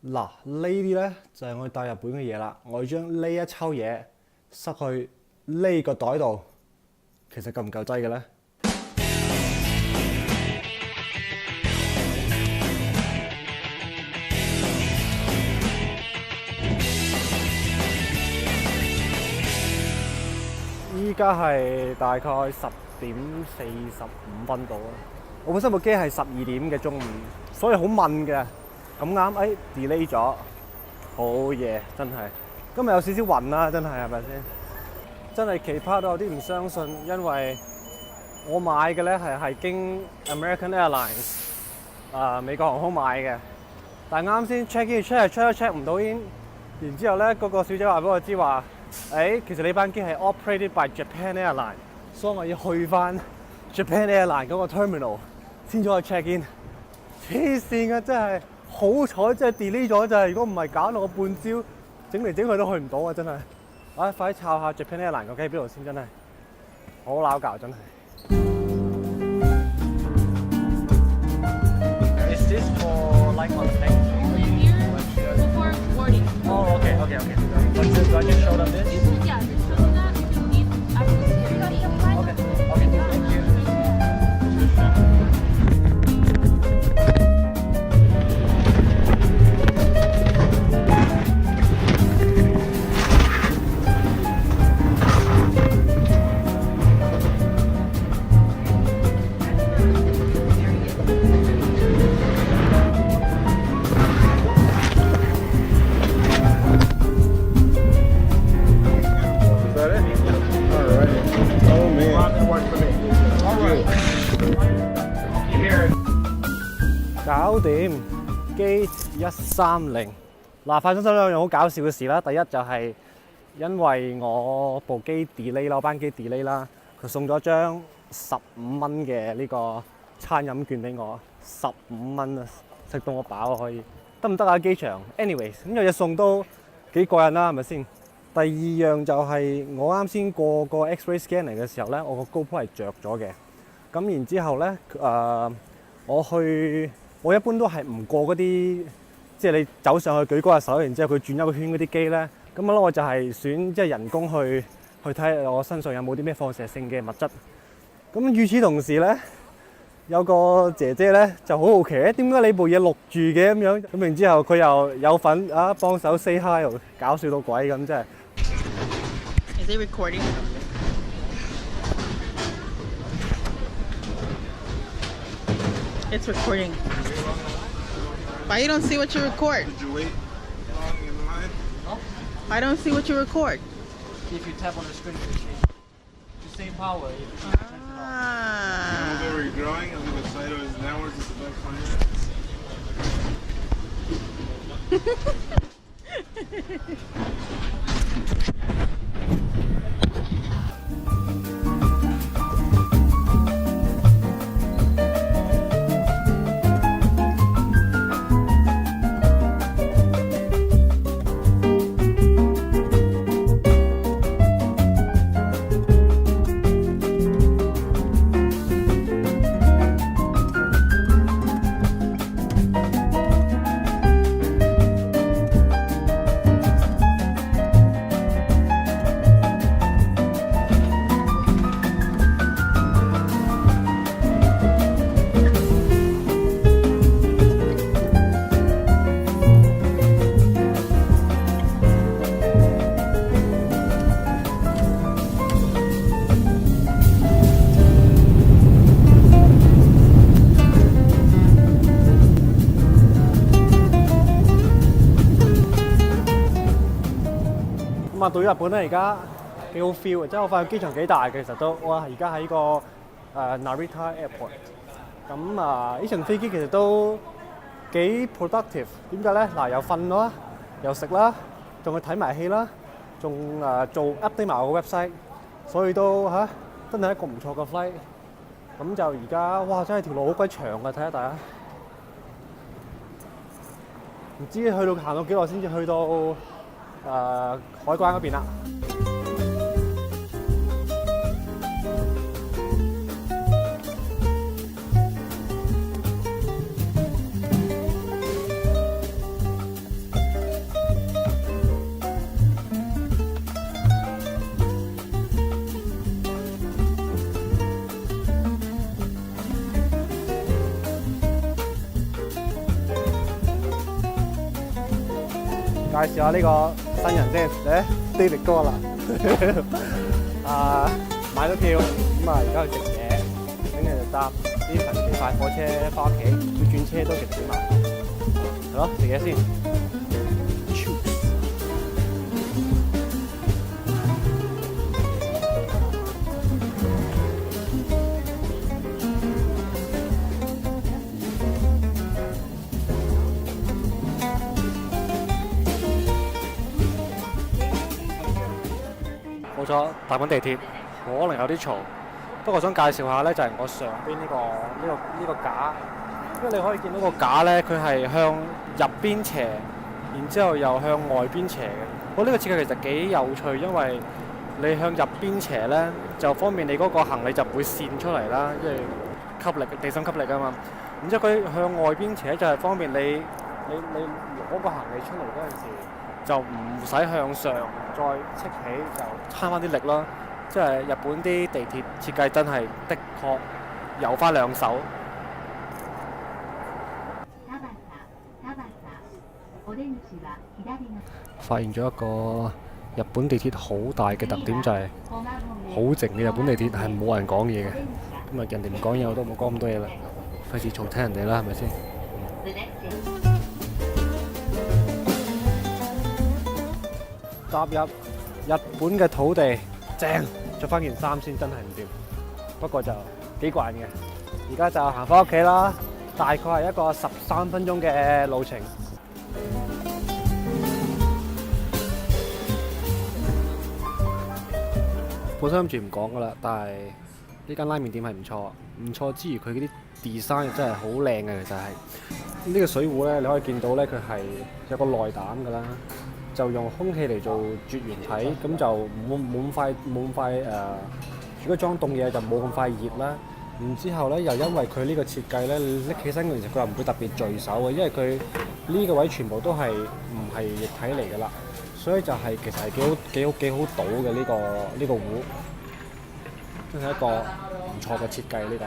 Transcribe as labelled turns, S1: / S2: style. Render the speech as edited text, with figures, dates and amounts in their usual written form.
S1: 嗱，呢啲咧就係我帶日本嘅嘢啦。我要將呢一抽嘢塞去呢個袋度，其實夠唔夠劑嘅咧？依家係大概10:45到啦。我本身部機係12點嘅中午，所以好悶嘅。咁啱delay 咗，好嘢真係。今日有少少暈啦，真係係咪先？真係奇葩到有啲唔相信，因為我買嘅咧係經 American Airlines 美國航空買嘅，但係啱先 check in check 唔到 in， 然之後咧嗰個小姐話俾我知話，其實呢班機係 operated by Japan Airlines， 所以我要去翻 Japan Airlines 嗰個 terminal 先至可以 check in。黐線啊，真係！好彩真係 delay 咗咋，如果唔係搞到我半朝整嚟整去都去唔到啊！真係，快啲抄下 Japan Airlines 個機喺邊度先，真係好撈教真係。Is this for like on the next?
S2: Before boarding.
S1: Oh, okay. Do I just show them this?
S2: Yeah, just show them that. You need after.
S1: Okay, thank you. 搞掂機130。嗱，發生咗兩樣好搞笑嘅事啦。第一就係因為我部機 delay 啦，我班機 delay 啦，佢送咗張15蚊嘅呢個餐飲券俾我，15蚊啊，食到我飽啊，可以得唔得啊？機場 anyways 咁有嘢送都幾過癮啦，係咪先？第二樣就係我啱先過個 X-ray scan 嚟嘅時候咧，我個 GoPro 係着咗嘅。咁然之後咧，我一般都係唔過嗰啲，即係你走上去舉高隻手，然之後佢轉一個圈嗰啲機咧。咁咧我就係選即係人工去睇下我身上有冇啲咩放射性嘅物質。咁與此同時咧，有個姐姐咧就好好奇咧，點解你部嘢錄住嘅咁樣？咁然之後佢又有份幫手 say hi， 又搞笑到鬼咁，真係。
S2: Is it recording? It's recording. Why you don't see what you record?
S3: Did you wait long in line?
S2: I don't see what you record.
S1: If you tap on the screen, the same power.
S2: Ah.
S3: They were growing on the side of his network is the back咁啊，到咗日本咧，而家幾好 feel 嘅，即係我發現機場幾大嘅，其實都我而家喺個Narita Airport。咁呢程飛機其實都幾 productive。點解咧？嗱，又瞓啦，又食啦，仲去睇埋戲啦，仲做 update 埋我個 website，所以都真係一個唔錯嘅 flight。咁就而家哇，真係條路好鬼長嘅，睇下大家。唔知去到行到幾耐先至去到海關嗰邊啦。介紹下呢個新人先，嚟David哥啦。買咗票，咁而家去食嘢，跟住就搭啲神奇快火車翻屋企，要轉車都極少麻煩。係咯，食嘢先。冇錯，搭緊地鐵可能有啲嘈，不過我想介紹下咧，就係我上邊呢個架，因為你可以見到個架咧，佢係向入邊斜，然之後又向外邊斜嘅。我呢個設計其實幾有趣，因為你向入邊斜咧，就方便你嗰個行李就唔會跣出嚟啦，因為吸力地心吸力啊嘛。然之後佢向外邊斜就係方便你攞個行李出嚟嗰陣時，就唔使向上再戚起，就慳翻啲力咯。即係日本啲地鐵設計真係的確有翻兩手。發現咗一個日本地鐵好大嘅特點，就係好靜嘅日本地鐵係冇人講嘢嘅。咁啊，人哋唔講嘢，我都冇講咁多嘢啦，費事嘈聽人哋啦，係咪先？踏入日本嘅土地，正，着翻件衫先真係唔掂。不過就幾慣嘅。而家就行翻屋企啦，大概係一個13分鐘嘅路程。本身諗住唔講噶啦，但係呢間拉麵店係唔錯，唔錯之餘佢嗰啲 design 真係好靚嘅，其實係呢個水壺咧，你可以見到咧，佢係有個內膽噶啦。就用空氣嚟做絕緣體，咁就冇咁快如果裝凍嘢就冇咁快熱啦。然之後咧，又因為佢呢個設計咧，你拎起身嘅時候佢又唔會特別墜手嘅，因為佢呢個位全部都係唔係液體嚟㗎啦，所以就係其實係幾好倒嘅呢個壺，真係一個唔錯嘅設計呢個。